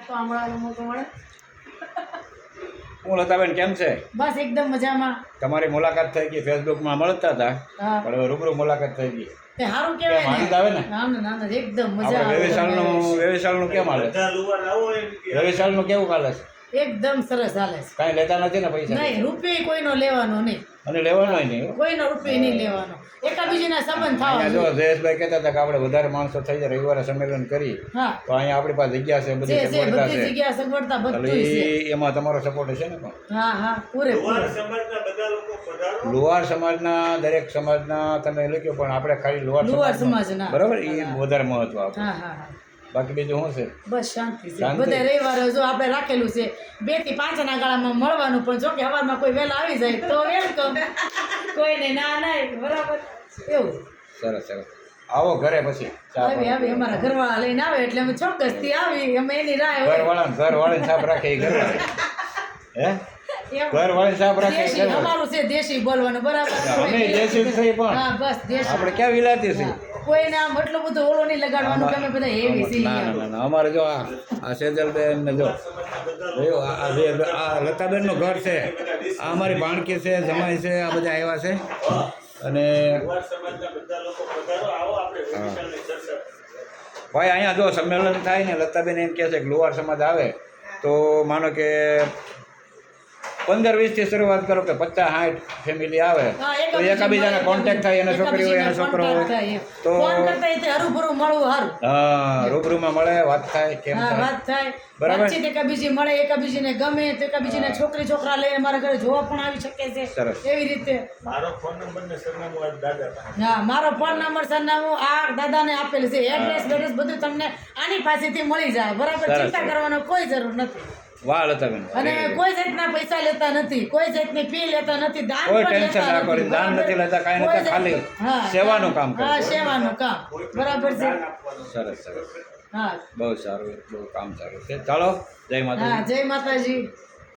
તો હમણાં મોકો મળે. હું લતાબેન કેમ છે? બસ એકદમ મજામાં. તમારી મુલાકાત થઈ ગઈ, ફેસબુકમાં મળતા હતા પણ હવે રૂબરૂ મુલાકાત થઈ ગઈ. તે સારું કહેવાય ને. આનંદ આવે ને? ના ના એકદમ મજા આવે. વેવિશાળનું કેમ હાલે? વેવિશાળનું કેવું ચાલે છે? એકદમ સરસ હાલે છે. કાંઈ લેતા નથી ને પૈસા? નહીં, રૂપિયો કોઈનો લેવાનો નહીં. અને લેવાનો નહીં? કોઈનો રૂપિયો નહીં લેવાનો. એકાબીજીના સંબંધ થવા. જો જયેશભાઈ કહેતા હતા કે આપણે વધારે માણસો થઈ જાય રવિવારે સંમેલન કરી હા તો અહીંયા આપણી પાસે જગ્યા છે, બધી સગવડતા બધી છે. જગ્યા સગવડતા બધું છે. એમાં તમારો સપોર્ટ છે ને? પણ હા હા પૂરેપૂરો. લુહાર સમાજના દરેક સમાજના તમે લખ્યો પણ આપણે ખાલી લુહાર લુહાર સમાજના. બરાબર, એ વધારે મહત્વ આપે. હા હા હા. બાકી બીજું શું છે? બસ શાંતિ છે. શાંતિ. બધા રવિવારે જો આપણે રાખેલું છે 2 થી 5 ના ગાળામાં મળવાનું, પણ જો કે સવારમાં કોઈ વહેલા આવી જાય તો વેલકમ, કોઈને ના નહીં. બરાબર એવું. સરસ સરસ. આવો ઘરે પછી ચા આવી પાણી. આવી અમારા ઘરવાળા લઈને આવે એટલે અમે ચોક્કસથી આવી. અમે એની રાહ હોય. ઘરવાળાને સાફ રાખે એ ઘરવાળી. હે એમ. ઘરવાળી સાફ રાખે એ દેશી ઘરવાળી. અમારું છે દેશી બોલવાનું. બરાબર. અમે દેશી જ છીએ પણ હા બસ દેશી. આપણે ક્યાં વિલાતી છીએ? કોઈને આમ એટલું બધું ઓલો નહીં લગાડવાનું કે અમે બધા હેવી છીએ. ના ના ના અમારે જો આ સેજલબેન ને જો આ લતાબેનનું ઘર છે, આ અમારી ભાણકી છે, જમાઈ છે, આ બધા આવ્યા છે. અને ભાઈ અહીંયા જો સંમેલન થાય ને લતાબેન એમ કહે છે કે લુહાર સમાજ આવે તો માનો કે 15-20 થી શરૂઆત કરો કે 50-60 ફેમિલી આવે તો એકાબીજાના કોન્ટેક્ટ થાય, એના છોકરી હોય એના છોકરો હોય તો ફોન કરતા એટલે હરુભરું મળવું સારું. હા રૂબરૂમાં મળે, વાત થાય, કેમ હા થાય. વાત થાય. બરાબર. વાતચીત એકાબીજી મળે, એકાબીજીને ગમે તો એકાબીજીના છોકરી છોકરા લઈને મારા ઘરે જોવા પણ આવી શકે છે. સરસ. એવી રીતે. મારો ફોન નંબર ને સરનામું આ દાદા પાસે. હા મારો ફોન નંબર સરનામું આ દાદાને આપેલ છે. એડ્રેસ બેડ્રેસ બધું તમને આની પાસેથી મળી જાય. બરાબર. સરસ. ચિંતા કરવાનો કોઈ જરૂર નથી. વાહ લતાબેન. અને કોઈ જાતના પૈસા લેતા નથી, કોઈ જાતની ફી લેતા નથી, દાન કોઈ પણ ટેન્શન લેતા ના કરો, નથી. દાન નથી લેતા, કાંઈ કોઈ નથી, ખાલી જાતનું- હા, સેવાનું કામ કરે. હા સેવાનું કામ. બરાબર છે. સરસ સરસ. હા બહુ સારું, બહુ કામ સારું છે. ચાલો જય માતા. હા જય માતાજી.